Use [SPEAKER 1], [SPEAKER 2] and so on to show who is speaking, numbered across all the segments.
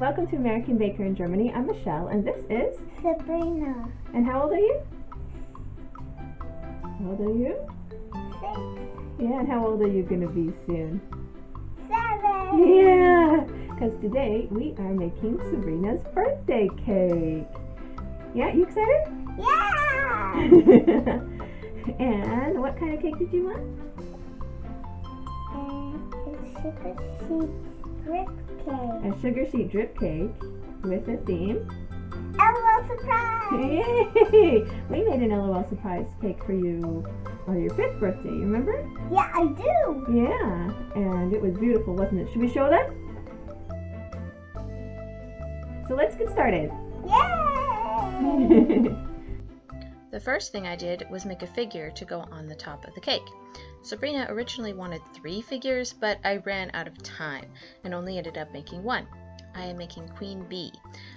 [SPEAKER 1] Welcome to American Baker in Germany. I'm Michelle, and this is
[SPEAKER 2] Sabrina.
[SPEAKER 1] And how old are you? How old are you?
[SPEAKER 2] 6.
[SPEAKER 1] Yeah, and how old are you going to be soon?
[SPEAKER 2] 7.
[SPEAKER 1] Yeah, because today we are making Sabrina's birthday cake. Yeah, you excited?
[SPEAKER 2] Yeah!
[SPEAKER 1] And what kind of cake did you want?
[SPEAKER 2] A sugar sheet drip cake.
[SPEAKER 1] A sugar sheet drip cake with a theme.
[SPEAKER 2] LOL surprise!
[SPEAKER 1] Yay! We made an LOL surprise cake for you on your 5th birthday, you remember?
[SPEAKER 2] Yeah, I do.
[SPEAKER 1] Yeah, and it was beautiful, wasn't it? Should we show them? So let's get started.
[SPEAKER 2] Yay!
[SPEAKER 3] The first thing I did was make a figure to go on the top of the cake. Sabrina originally wanted 3 figures, but I ran out of time and only ended up making 1. I am making Queen Bee.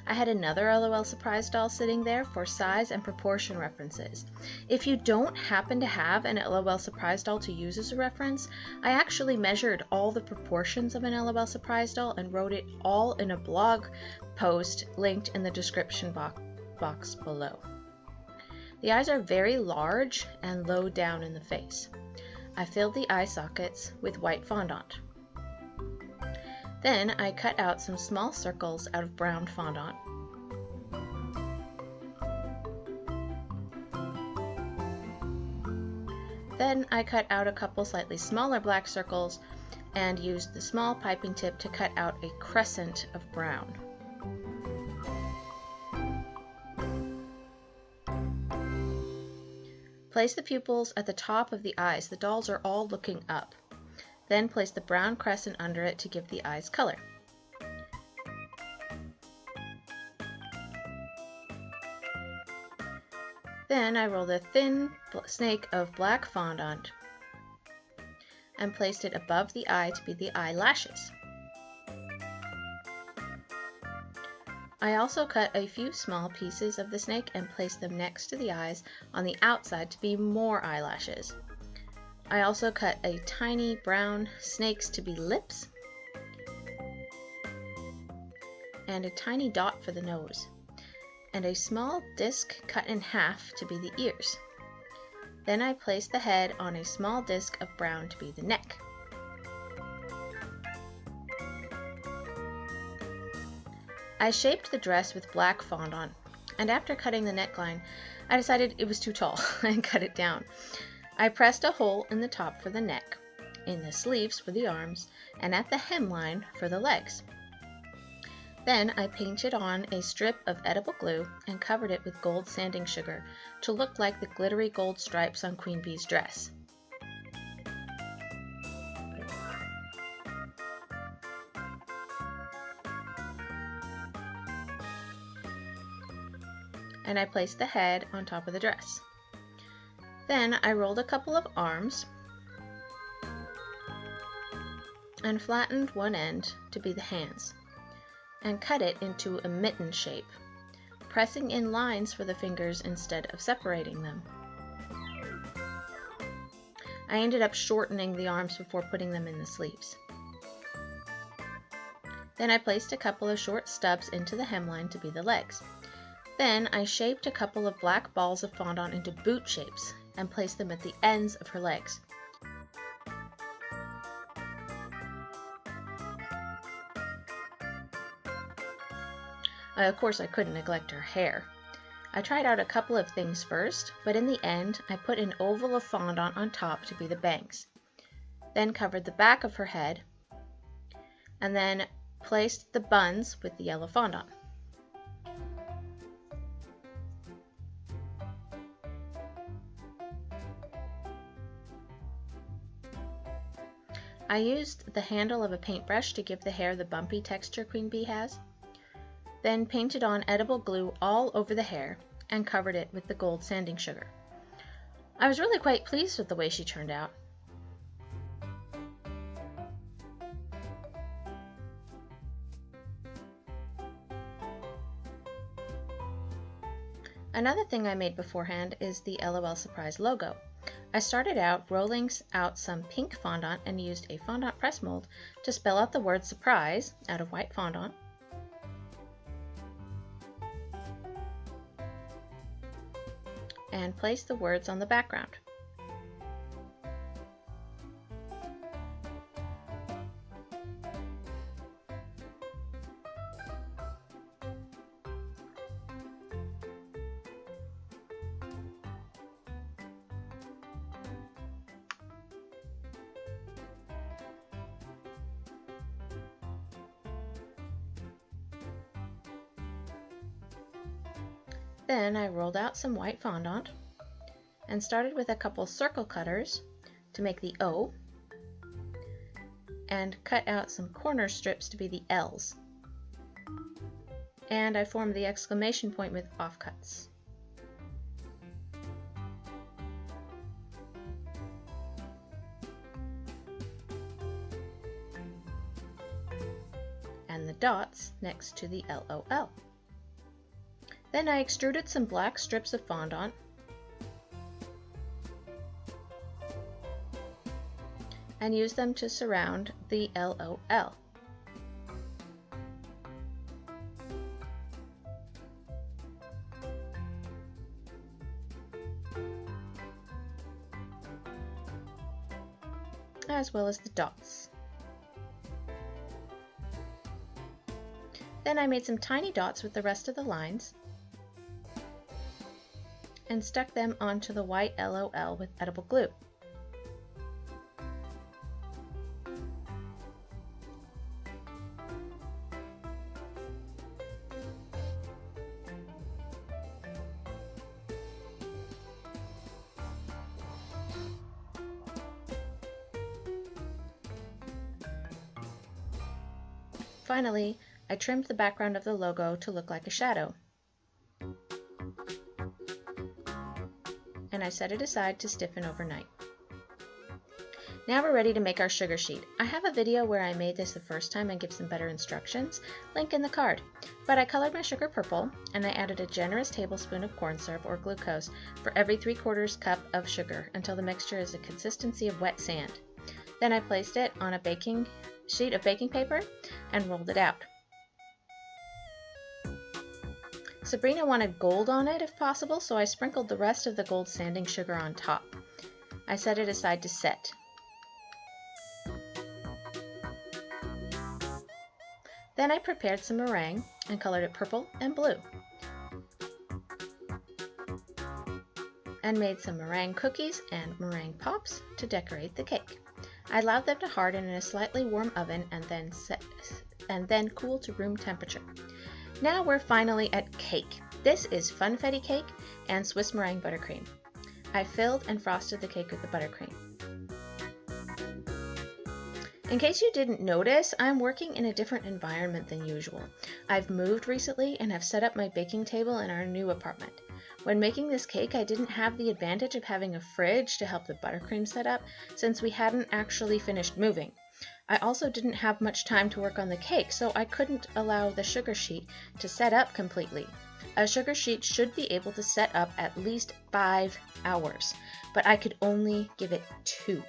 [SPEAKER 3] I had another LOL surprise doll sitting there for size and proportion references. If you don't happen to have an LOL surprise doll to use as a reference, I actually measured all the proportions of an LOL surprise doll and wrote it all in a blog post linked in the description box below. The eyes are very large and low down in the face. I filled the eye sockets with white fondant. Then I cut out some small circles out of brown fondant. Then I cut out a couple slightly smaller black circles and used the small piping tip to cut out a crescent of brown. Place the pupils at the top of the eyes. The dolls are all looking up. Then place the brown crescent under it to give the eyes color. Then I rolled a thin snake of black fondant and placed it above the eye to be the eyelashes. I also cut a few small pieces of the snake and placed them next to the eyes on the outside to be more eyelashes. I also cut a tiny brown snakes to be lips and a tiny dot for the nose and a small disc cut in half to be the ears. Then I placed the head on a small disc of brown to be the neck. I shaped the dress with black fondant, and after cutting the neckline, I decided it was too tall and cut it down. I pressed a hole in the top for the neck, in the sleeves for the arms, and at the hemline for the legs. Then I painted on a strip of edible glue and covered it with gold sanding sugar to look like the glittery gold stripes on Queen Bee's dress. And I placed the head on top of the dress. Then I rolled a couple of arms and flattened one end to be the hands and cut it into a mitten shape, pressing in lines for the fingers instead of separating them. I ended up shortening the arms before putting them in the sleeves. Then I placed a couple of short stubs into the hemline to be the legs. Then I shaped a couple of black balls of fondant into boot shapes and placed them at the ends of her legs. Of course, I couldn't neglect her hair. I tried out a couple of things first, but in the end, I put an oval of fondant on top to be the bangs. Then covered the back of her head, and then placed the buns with the yellow fondant. I used the handle of a paintbrush to give the hair the bumpy texture Queen Bee has, then painted on edible glue all over the hair and covered it with the gold sanding sugar. I was really quite pleased with the way she turned out. Another thing I made beforehand is the LOL Surprise logo. I started out rolling out some pink fondant and used a fondant press mold to spell out the word surprise out of white fondant. and place the words on the background. Then I rolled out some white fondant and started with a couple circle cutters to make the O and cut out some corner strips to be the L's. And I formed the exclamation point with offcuts. And the dots next to the LOL. Then I extruded some black strips of fondant and used them to surround the LOL. As well as the dots. Then I made some tiny dots with the rest of the lines and stuck them onto the white LOL with edible glue. Finally, I trimmed the background of the logo to look like a shadow. And I set it aside to stiffen overnight. Now we're ready to make our sugar sheet. I have a video where I made this the first time and give some better instructions, link in the card. But I colored my sugar purple and I added a generous tablespoon of corn syrup or glucose for every 3/4 cup of sugar until the mixture is the consistency of wet sand. Then I placed it on a sheet of baking paper and rolled it out. Sabrina wanted gold on it if possible, so I sprinkled the rest of the gold sanding sugar on top. I set it aside to set. Then I prepared some meringue and colored it purple and blue. And made some meringue cookies and meringue pops to decorate the cake. I allowed them to harden in a slightly warm oven and then cool to room temperature. Now we're finally at cake. This is funfetti cake and Swiss meringue buttercream. I filled and frosted the cake with the buttercream. In case you didn't notice, I'm working in a different environment than usual. I've moved recently and have set up my baking table in our new apartment. When making this cake, I didn't have the advantage of having a fridge to help the buttercream set up since we hadn't actually finished moving. I also didn't have much time to work on the cake, so I couldn't allow the sugar sheet to set up completely. A sugar sheet should be able to set up at least 5 hours, but I could only give it 2.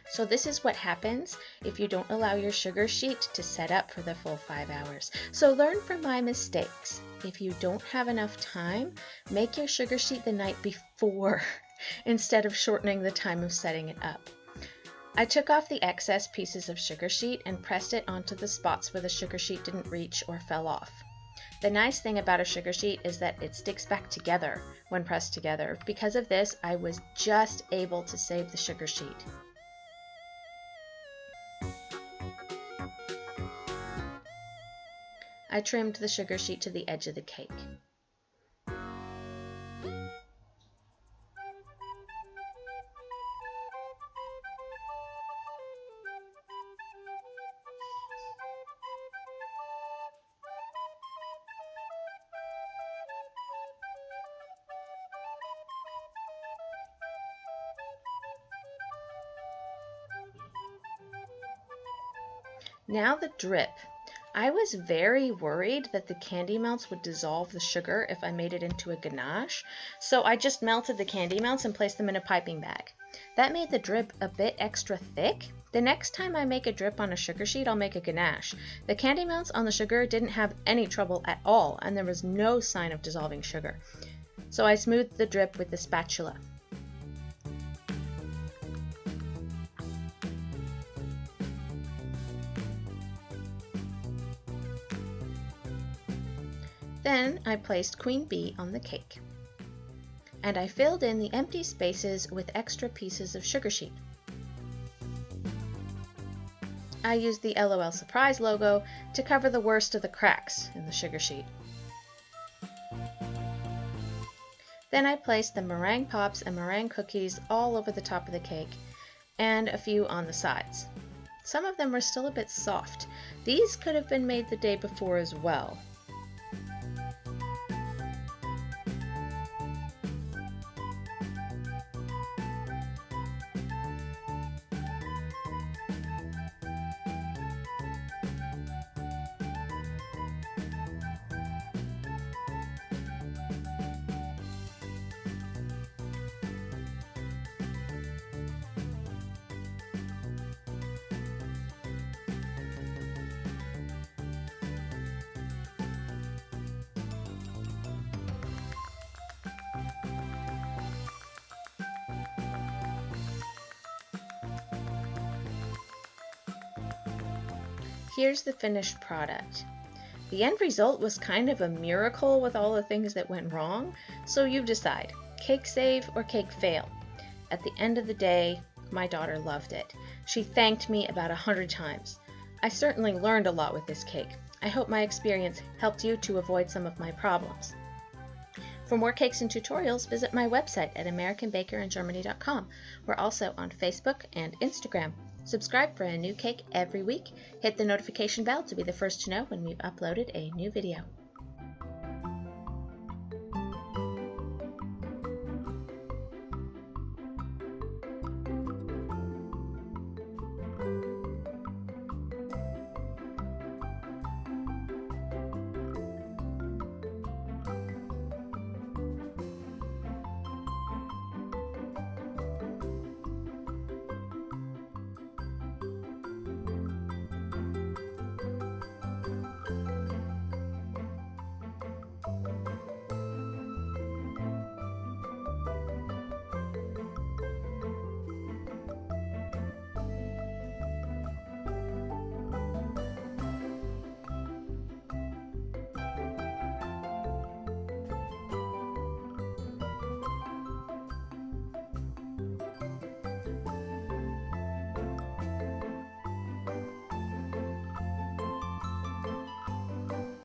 [SPEAKER 3] So this is what happens if you don't allow your sugar sheet to set up for the full 5 hours. So learn from my mistakes. If you don't have enough time, make your sugar sheet the night before instead of shortening the time of setting it up. I took off the excess pieces of sugar sheet and pressed it onto the spots where the sugar sheet didn't reach or fell off. The nice thing about a sugar sheet is that it sticks back together when pressed together. Because of this, I was just able to save the sugar sheet. I trimmed the sugar sheet to the edge of the cake. Now the drip. I was very worried that the candy melts would dissolve the sugar if I made it into a ganache, so I just melted the candy melts and placed them in a piping bag. That made the drip a bit extra thick. The next time I make a drip on a sugar sheet, I'll make a ganache. The candy mounts on the sugar didn't have any trouble at all, and there was no sign of dissolving sugar. So I smoothed the drip with the spatula. Then I placed Queen Bee on the cake, and I filled in the empty spaces with extra pieces of sugar sheet. I used the LOL Surprise logo to cover the worst of the cracks in the sugar sheet. Then I placed the meringue pops and meringue cookies all over the top of the cake, and a few on the sides. Some of them were still a bit soft. These could have been made the day before as well. Here's the finished product. The end result was kind of a miracle with all the things that went wrong, so you decide, cake save or cake fail. At the end of the day, my daughter loved it. She thanked me about 100 times. I certainly learned a lot with this cake. I hope my experience helped you to avoid some of my problems. For more cakes and tutorials, visit my website at AmericanBakerInGermany.com. We're also on Facebook and Instagram. Subscribe for a new cake every week. Hit the notification bell to be the first to know when we've uploaded a new video.